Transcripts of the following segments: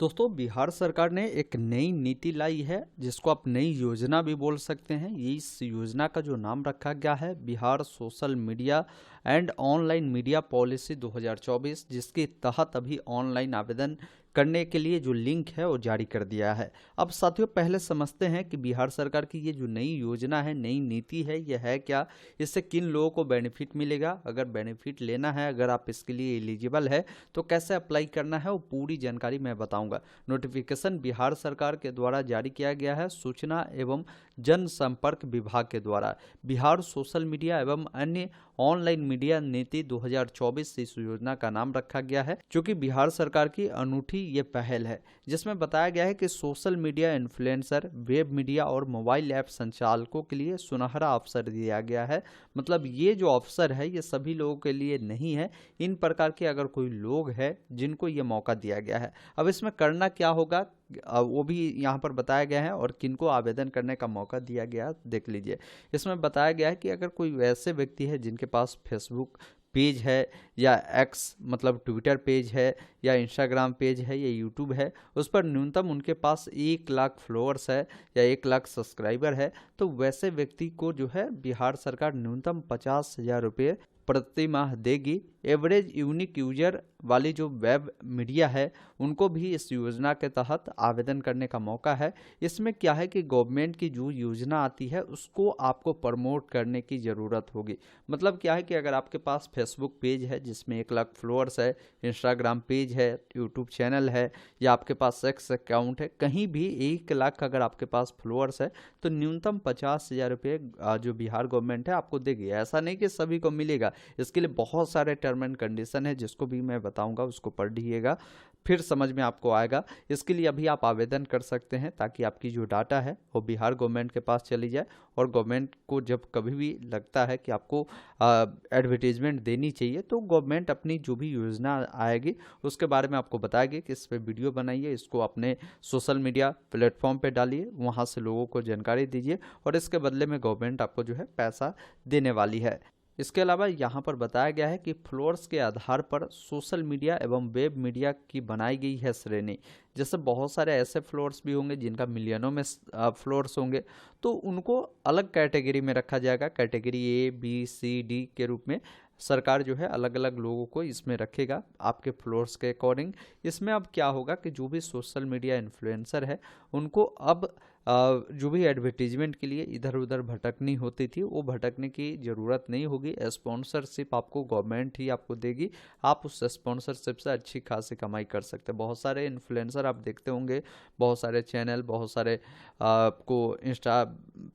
दोस्तों, बिहार सरकार ने एक नई नीति लाई है जिसको आप नई योजना भी बोल सकते हैं। ये इस योजना का जो नाम रखा गया है Bihar social media and online media policy 2024, जिसके तहत अभी ऑनलाइन आवेदन करने के लिए जो लिंक है वो जारी कर दिया है। अब साथियों, पहले समझते हैं कि बिहार सरकार की ये जो नई योजना है, नई नीति है, ये है क्या, इससे किन लोगों को बेनिफिट मिलेगा, अगर बेनिफिट लेना है, अगर आप इसके लिए एलिजिबल है तो कैसे अप्लाई करना है, वो पूरी जानकारी मैं बताऊंगा। नोटिफिकेशन बिहार सरकार के द्वारा जारी किया गया है। सूचना एवं जनसंपर्क विभाग के द्वारा बिहार सोशल मीडिया एवं अन्य ऑनलाइन मीडिया नीति 2024 इस योजना का नाम रखा गया है, जो कि बिहार सरकार की अनूठी ये पहल है, जिसमें बताया गया है कि social media influencer, web media और मोबाइल ऐप संचालकों के लिए सुनहरा अवसर दिया गया है। मतलब ये जो अवसर है ये सभी लोगों के लिए नहीं है, इन प्रकार के अगर कोई लोग हैं जिनको ये मौका दिया गया है। अब इसमें करना क्या होगा, वो भी यहाँ पर बताया गया है और किनको आवेदन करने का मौका दिया गया देख लीजिए। इसमें बताया गया है कि अगर कोई वैसे व्यक्ति है जिनके पास फेसबुक पेज है या एक्स मतलब ट्विटर पेज है या इंस्टाग्राम पेज है या यूट्यूब है, उस पर न्यूनतम उनके पास 1 लाख फॉलोअर्स है या 1 लाख सब्सक्राइबर है, तो वैसे व्यक्ति को जो है बिहार सरकार न्यूनतम 50,000 रुपये प्रति माह देगी। एवरेज यूनिक यूजर वाली जो वेब मीडिया है उनको भी इस योजना के तहत आवेदन करने का मौका है। इसमें क्या है कि गवर्नमेंट की जो योजना आती है उसको आपको प्रमोट करने की ज़रूरत होगी। मतलब क्या है कि अगर आपके पास फेसबुक पेज है जिसमें 1 लाख फॉलोअर्स है, इंस्टाग्राम पेज है, यूट्यूब चैनल है या आपके पास एक्स अकाउंट है, कहीं भी 1 लाख अगर आपके पास फॉलोअर्स है तो न्यूनतम 50,000 रुपये जो बिहार गवर्नमेंट है आपको देगी। ऐसा नहीं कि सभी को मिलेगा, इसके लिए बहुत सारे टर्म एंड कंडीशन है जिसको भी मैं बताऊंगा, उसको पढ़िएगा फिर समझ में आपको आएगा। इसके लिए अभी आप आवेदन कर सकते हैं ताकि आपकी जो डाटा है वो बिहार गवर्नमेंट के पास चली जाए और गवर्नमेंट को जब कभी भी लगता है कि आपको एडवर्टीजमेंट देनी चाहिए तो गवर्नमेंट अपनी जो भी योजना आएगी उसके बारे में आपको बताएगी कि इस पर वीडियो बनाइए, इसको अपने सोशल मीडिया प्लेटफॉर्म पे डालिए, वहाँ से लोगों को जानकारी दीजिए और इसके बदले में गवर्नमेंट आपको जो है पैसा देने वाली है। इसके अलावा यहाँ पर बताया गया है कि फ्लोर्स के आधार पर सोशल मीडिया एवं वेब मीडिया की बनाई गई है श्रेणी। जैसे बहुत सारे ऐसे फ्लोर्स भी होंगे जिनका मिलियनों में फ्लोर्स होंगे, तो उनको अलग कैटेगरी में रखा जाएगा। Category A B C D के रूप में सरकार जो है अलग अलग लोगों को इसमें रखेगा आपके फ्लोर्स के अकॉर्डिंग। इसमें अब क्या होगा कि जो भी सोशल मीडिया इन्फ्लुएंसर है उनको अब जो भी एडवर्टीजमेंट के लिए इधर उधर भटकनी होती थी वो भटकने की ज़रूरत नहीं होगी। स्पॉन्सरशिप आपको गवर्नमेंट ही आपको देगी, आप उस स्पॉन्सरशिप से अच्छी खासी कमाई कर सकते हैं। बहुत सारे इन्फ्लुएंसर आप देखते होंगे, बहुत सारे चैनल, बहुत सारे आपको इंस्टा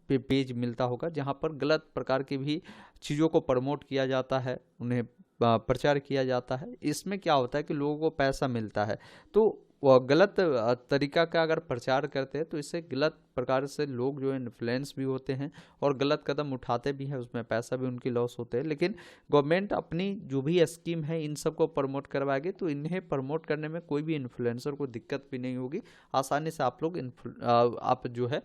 पे पेज मिलता होगा जहाँ पर गलत प्रकार की भी चीज़ों को प्रमोट किया जाता है, उन्हें प्रचार किया जाता है। इसमें क्या होता है कि लोगों को पैसा मिलता है, तो वो गलत तरीका का अगर प्रचार करते हैं तो इससे गलत प्रकार से लोग जो है इन्फ्लुएंस भी होते हैं और गलत कदम उठाते भी हैं, उसमें पैसा भी उनकी लॉस होते हैं। लेकिन गवर्नमेंट अपनी जो भी स्कीम है इन सबको प्रमोट करवाएगी, तो इन्हें प्रमोट करने में कोई भी इन्फ्लुएंसर को दिक्कत भी नहीं होगी। आसानी से आप लोग आप जो है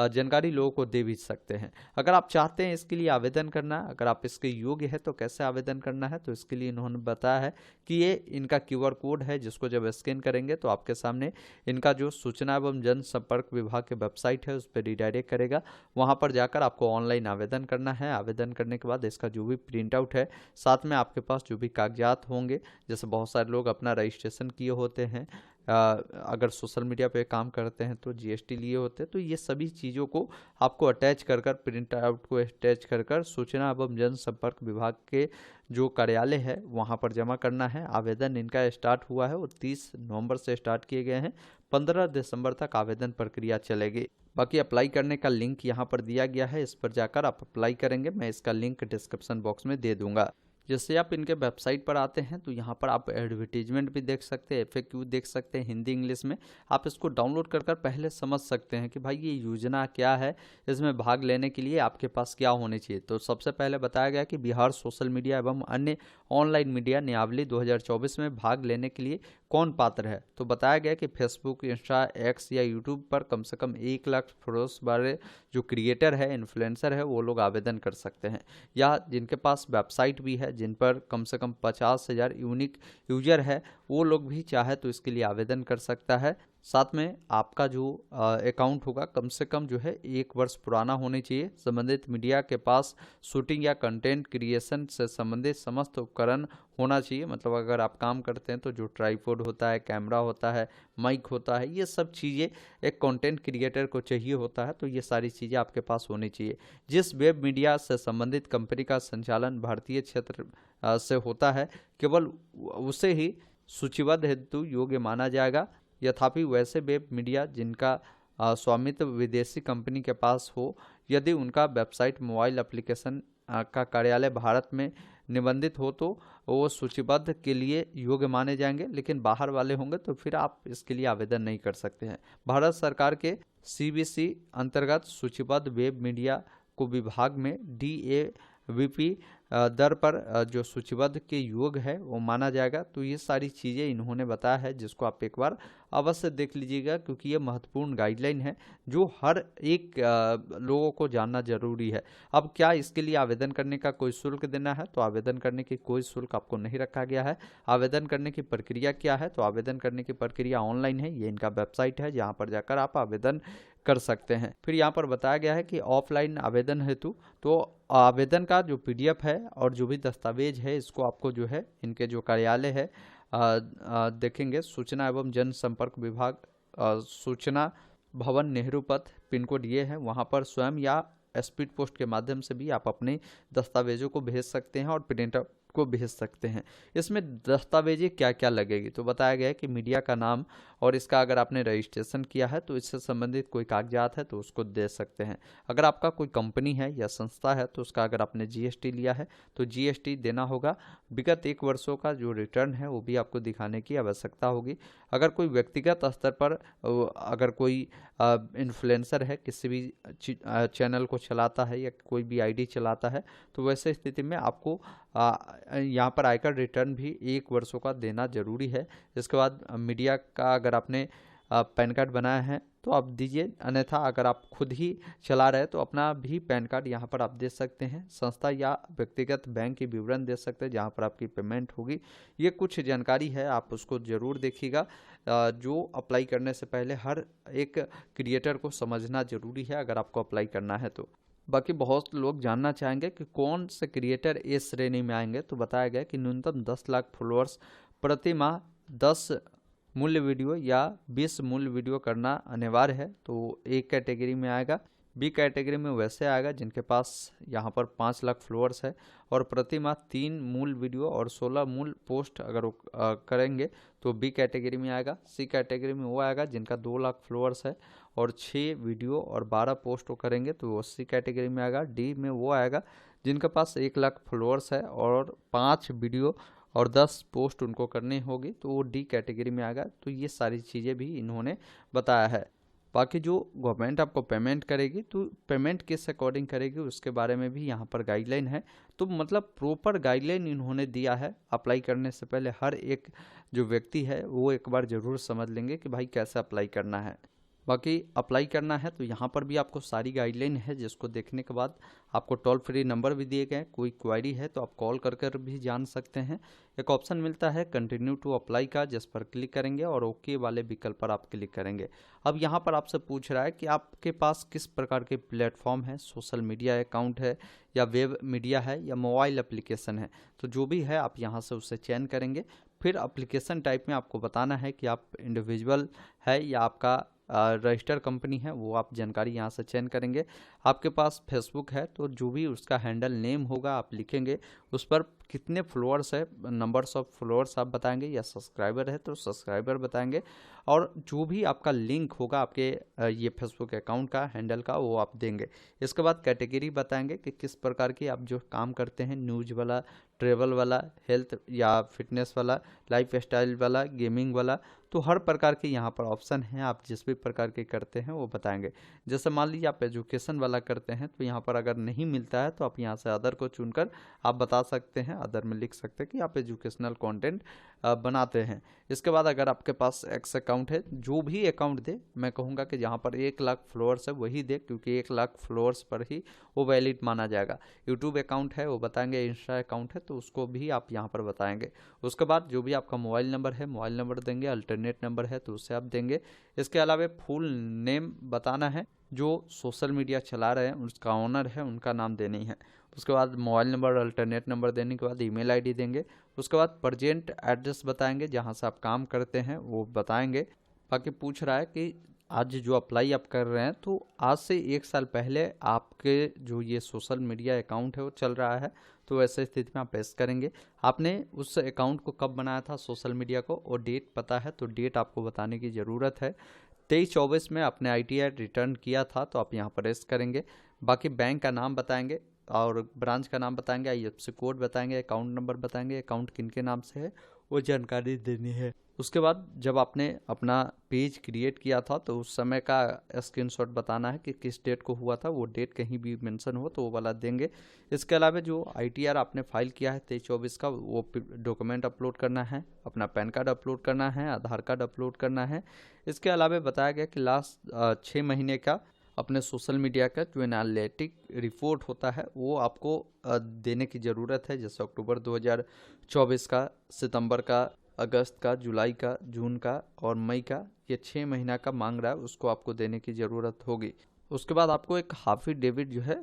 जानकारी लोगों को दे भी सकते हैं। अगर आप चाहते हैं इसके लिए आवेदन करना, अगर आप इसके योग्य है तो कैसे आवेदन करना है, तो इसके लिए इन्होंने बताया है कि ये इनका QR कोड है जिसको जब स्कैन करेंगे तो आपके सामने इनका जो सूचना एवं जनसंपर्क विभाग के वेबसाइट है उस पर रिडायरेक्ट करेगा। वहां पर जाकर आपको ऑनलाइन आवेदन करना है। आवेदन करने के बाद इसका जो भी प्रिंट आउट है, साथ में आपके पास जो भी कागजात होंगे, जैसे बहुत सारे लोग अपना रजिस्ट्रेशन किए होते हैं, अगर सोशल मीडिया पे काम करते हैं तो GST लिए होते हैं, तो ये सभी चीज़ों को आपको अटैच कर कर, प्रिंट आउट को अटैच कर कर सूचना एवं जनसंपर्क विभाग के जो कार्यालय है वहाँ पर जमा करना है। आवेदन इनका स्टार्ट हुआ है और 30 नवंबर से स्टार्ट किए गए हैं। 15 दिसंबर तक आवेदन प्रक्रिया चलेगी। बाकी अप्लाई करने का लिंक यहाँ पर दिया गया है, इस पर जाकर आप अप्लाई करेंगे। मैं इसका लिंक डिस्क्रिप्शन बॉक्स में दे दूंगा। जैसे आप इनके वेबसाइट पर आते हैं तो यहाँ पर आप एडवर्टीजमेंट भी देख सकते हैं, FAQ देख सकते हैं हिंदी इंग्लिश में। आप इसको डाउनलोड कर कर पहले समझ सकते हैं कि भाई ये योजना क्या है, इसमें भाग लेने के लिए आपके पास क्या होने चाहिए। तो सबसे पहले बताया गया कि बिहार सोशल मीडिया एवं अन्य ऑनलाइन मीडिया नियावली 2024 में भाग लेने के लिए कौन पात्र है। तो बताया गया कि फेसबुक, इंस्टा, एक्स या यूट्यूब पर कम से कम 1 लाख फॉलोअर्स वाले जो क्रिएटर है, इन्फ्लुएंसर है, वो लोग आवेदन कर सकते हैं। या जिनके पास वेबसाइट भी है, जिन पर कम से कम 50,000 यूनिक यूजर है, वो लोग भी चाहे तो इसके लिए आवेदन कर सकता है। साथ में आपका जो अकाउंट होगा कम से कम जो है 1 वर्ष पुराना होनी चाहिए। संबंधित मीडिया के पास शूटिंग या कंटेंट क्रिएशन से संबंधित समस्त उपकरण होना चाहिए। मतलब अगर आप काम करते हैं तो जो ट्राइपॉड होता है, कैमरा होता है, माइक होता है, ये सब चीज़ें एक कंटेंट क्रिएटर को चाहिए होता है। तो ये सारी चीज़ें आपके पास होनी चाहिए। जिस वेब मीडिया से संबंधित कंपनी का संचालन भारतीय क्षेत्र से होता है, केवल उसे ही सूचीबद्ध हेतु योग्य माना जाएगा। यथापि वैसे वेब मीडिया जिनका स्वामित्व विदेशी कंपनी के पास हो, यदि उनका वेबसाइट, मोबाइल एप्लीकेशन का कार्यालय भारत में निबंधित हो तो वो सूचीबद्ध के लिए योग्य माने जाएंगे। लेकिन बाहर वाले होंगे तो फिर आप इसके लिए आवेदन नहीं कर सकते हैं। भारत सरकार के CBC अंतर्गत सूचीबद्ध वेब मीडिया को विभाग में DAVP दर पर जो सूचीबद्ध के योग है वो माना जाएगा। तो ये सारी चीज़ें इन्होंने बताया है, जिसको आप एक बार अवश्य देख लीजिएगा, क्योंकि ये महत्वपूर्ण गाइडलाइन है जो हर एक लोगों को जानना जरूरी है। अब क्या इसके लिए आवेदन करने का कोई शुल्क देना है? तो आवेदन करने की कोई शुल्क आपको नहीं रखा गया है। आवेदन करने की प्रक्रिया क्या है? तो आवेदन करने की प्रक्रिया ऑनलाइन है। ये इनका वेबसाइट है जहाँ पर जाकर आप आवेदन कर सकते हैं। फिर यहाँ पर बताया गया है कि ऑफलाइन आवेदन हेतु तो आवेदन का जो PDF है और जो भी दस्तावेज है इसको आपको जो है इनके जो कार्यालय है देखेंगे, सूचना एवं जनसंपर्क विभाग, सूचना भवन, नेहरू पथ, पिन कोड ये है। वहाँ पर स्वयं या स्पीड पोस्ट के माध्यम से भी आप अपने दस्तावेजों को भेज सकते हैं और प्रिंटर को भेज सकते हैं। इसमें दस्तावेजें क्या क्या लगेगी? तो बताया गया है कि मीडिया का नाम और इसका अगर आपने रजिस्ट्रेशन किया है तो इससे संबंधित कोई कागजात है तो उसको दे सकते हैं। अगर आपका कोई कंपनी है या संस्था है तो उसका अगर आपने GST लिया है तो GST देना होगा। विगत 1 वर्षों का जो रिटर्न है वो भी आपको दिखाने की आवश्यकता होगी। अगर कोई व्यक्तिगत स्तर पर अगर कोई इन्फ्लुएंसर है, किसी भी चैनल को चलाता है या कोई भी ID चलाता है, तो वैसे स्थिति में आपको यहाँ पर आयकर रिटर्न भी 1 वर्षों का देना जरूरी है। इसके बाद मीडिया का अगर आपने पैन कार्ड बनाया है तो आप दीजिए, अन्यथा अगर आप खुद ही चला रहे तो अपना भी पैन कार्ड यहाँ पर आप दे सकते हैं। संस्था या व्यक्तिगत बैंक की विवरण दे सकते हैं जहाँ पर आपकी पेमेंट होगी। ये कुछ जानकारी है, आप उसको ज़रूर देखिएगा। जो अप्लाई करने से पहले हर एक क्रिएटर को समझना ज़रूरी है अगर आपको अप्लाई करना है तो। बाकी बहुत लोग जानना चाहेंगे कि कौन से क्रिएटर इस श्रेणी में आएंगे। तो बताया गया कि न्यूनतम 10 लाख फॉलोअर्स प्रति माह 10 मूल्य वीडियो या 20 मूल्य वीडियो करना अनिवार्य है। तो एक कैटेगरी में आएगा। B कैटेगरी में वैसे आएगा जिनके पास यहाँ पर 5 लाख फॉलोअर्स है और प्रति माह 3 मूल वीडियो और 16 मूल पोस्ट अगर वो करेंगे तो B कैटेगरी में आएगा। C कैटेगरी में वो आएगा जिनका 2 लाख फॉलोअर्स है और 6 वीडियो और 12 पोस्ट वो करेंगे तो वो C कैटेगरी में आएगा। D में वो आएगा जिनके पास 1 लाख फॉलोअर्स है और 5 वीडियो और 10 पोस्ट उनको करनी होगी तो वो D कैटेगरी में आएगा। तो ये सारी चीज़ें भी इन्होंने बताया है। बाकी जो गवर्नमेंट आपको पेमेंट करेगी तो पेमेंट किस अकॉर्डिंग करेगी उसके बारे में भी यहाँ पर गाइडलाइन है। तो मतलब प्रॉपर गाइडलाइन इन्होंने दिया है। अप्लाई करने से पहले हर एक जो व्यक्ति है वो एक बार ज़रूर समझ लेंगे कि भाई कैसे अप्लाई करना है। बाकी अप्लाई करना है तो यहाँ पर भी आपको सारी गाइडलाइन है, जिसको देखने के बाद आपको टोल फ्री नंबर भी दिए गए। कोई क्वेरी है तो आप कॉल कर भी जान सकते हैं। एक ऑप्शन मिलता है कंटिन्यू टू अप्लाई का, जिस पर क्लिक करेंगे और ओके वाले विकल्प पर आप क्लिक करेंगे। अब यहाँ पर आपसे पूछ रहा है कि आपके पास किस प्रकार के प्लेटफॉर्म है, सोशल मीडिया अकाउंट है या वेब मीडिया है या मोबाइल एप्लीकेशन है। तो जो भी है आप यहाँ से उससे चयन करेंगे। फिर एप्लीकेशन टाइप में आपको बताना है कि आप इंडिविजुअल है या आपका रजिस्टर कंपनी है, वो आप जानकारी यहाँ से चयन करेंगे। आपके पास फेसबुक है तो जो भी उसका हैंडल नेम होगा आप लिखेंगे। उस पर कितने फॉलोअर्स है, नंबर्स ऑफ फॉलोअर्स आप बताएंगे, या सब्सक्राइबर है तो सब्सक्राइबर बताएंगे। और जो भी आपका लिंक होगा आपके ये फेसबुक अकाउंट का हैंडल का वो आप देंगे। इसके बाद कैटेगरी बताएंगे कि किस प्रकार की आप जो काम करते हैं, न्यूज वाला, ट्रेवल वाला, हेल्थ या फिटनेस वाला, लाइफ स्टाइल वाला, गेमिंग वाला। तो हर प्रकार के यहाँ पर ऑप्शन हैं, आप जिस भी प्रकार के करते हैं वो बताएंगे। जैसे मान लीजिए आप एजुकेशन वाला करते हैं तो यहाँ पर अगर नहीं मिलता है तो आप यहाँ से अदर को चुनकर आप बता सकते हैं। अदर में लिख सकते हैं कि आप एजुकेशनल कंटेंट बनाते हैं। इसके बाद अगर आपके पास एक्स अकाउंट है, जो भी अकाउंट दे, मैं कहूँगा कि जहाँ पर 1 लाख फॉलोअर्स है वही दे, क्योंकि 1 लाख फॉलोअर्स पर ही वो वैलिड माना जाएगा। यूट्यूब अकाउंट है वो बताएंगे, इंस्टा अकाउंट है तो उसको भी आप यहाँ पर बताएंगे। उसके बाद जो भी आपका मोबाइल नंबर है, मोबाइल नंबर देंगे, अल्टरनेट नंबर है तो उसे आप देंगे। इसके अलावा फुल नेम बताना है, जो सोशल मीडिया चला रहे हैं उसका ओनर है उनका नाम देनी है। उसके बाद मोबाइल नंबर, अल्टरनेट नंबर देने के बाद ईमेल आईडी देंगे। उसके बाद प्रेजेंट एड्रेस बताएंगे, जहाँ से आप काम करते हैं वो बताएंगे। बाकी पूछ रहा है कि आज जो अप्लाई आप कर रहे हैं तो आज से 1 साल पहले आपके जो ये सोशल मीडिया अकाउंट है वो चल रहा है, तो ऐसे स्थिति में आप प्रेस करेंगे। आपने उस अकाउंट को कब बनाया था सोशल मीडिया को, और डेट पता है तो डेट आपको बताने की ज़रूरत है। 23-24 में आपने ITR रिटर्न किया था तो आप यहाँ प्रेस करेंगे। बाकी बैंक का नाम बताएंगे और ब्रांच का नाम बताएंगे, IFSC कोड बताएंगे, अकाउंट नंबर बताएंगे, अकाउंट किन के नाम से है वो जानकारी देनी है। उसके बाद जब आपने अपना पेज क्रिएट किया था तो उस समय का स्क्रीनशॉट बताना है कि किस डेट को हुआ था, वो डेट कहीं भी मेंशन हो तो वो वाला देंगे। इसके अलावा जो ITR आपने फाइल किया है 23-24 का, वो डॉक्यूमेंट अपलोड करना है, अपना पैन कार्ड अपलोड करना है, आधार कार्ड अपलोड करना है। इसके अलावा बताया गया कि लास्ट 6 महीने का अपने सोशल मीडिया का जो एनालिटिक रिपोर्ट होता है वो आपको देने की ज़रूरत है, जैसे अक्टूबर 2024 का, सितंबर का, अगस्त का, जुलाई का, जून का और मई का, ये 6 महीना का मांग रहा है, उसको आपको देने की ज़रूरत होगी। उसके बाद आपको एक हाफी डेविड जो है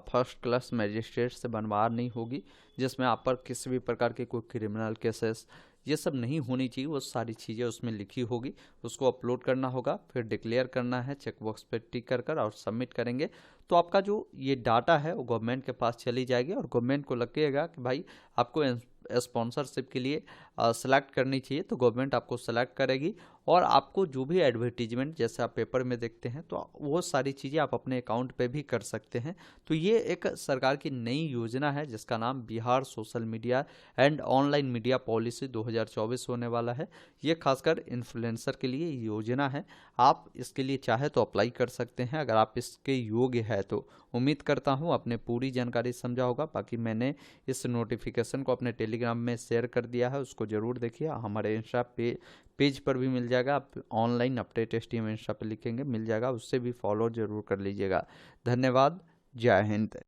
फर्स्ट क्लास मजिस्ट्रेट से बनवानी होगी, जिसमें आप पर किसी भी प्रकार के कोई क्रिमिनल केसेस ये सब नहीं होनी चाहिए, वो सारी चीज़ें उसमें लिखी होगी। उसको अपलोड करना होगा, फिर डिक्लेयर करना है, चेकबॉक्स पे टिक कर और सबमिट करेंगे तो आपका जो ये डाटा है वो गवर्नमेंट के पास चली जाएगी और गवर्नमेंट को लगेगा कि भाई आपको स्पॉन्सरशिप के लिए सेलेक्ट करनी चाहिए, तो गवर्नमेंट आपको सेलेक्ट करेगी और आपको जो भी एडवर्टीजमेंट जैसे आप पेपर में देखते हैं तो वो सारी चीज़ें आप अपने अकाउंट पे भी कर सकते हैं। तो ये एक सरकार की नई योजना है जिसका नाम Bihar social media and online media policy 2024 होने वाला है। ये खासकर इन्फ्लुएंसर के लिए योजना है। आप इसके लिए चाहे तो अप्लाई कर सकते हैं अगर आप इसके योग्य है तो। उम्मीद करता हूँ आपने पूरी जानकारी समझा होगा। बाकी मैंने इस नोटिफिकेशन को अपने टेलीग्राम में शेयर कर दिया है, उसको ज़रूर देखिए। हमारे इंस्टा पेज पर भी मिल जाएगा, आप ऑनलाइन अपडेट STM इंस्टा पर लिखेंगे मिल जाएगा, उससे भी फॉलो जरूर कर लीजिएगा। धन्यवाद। जय हिंद।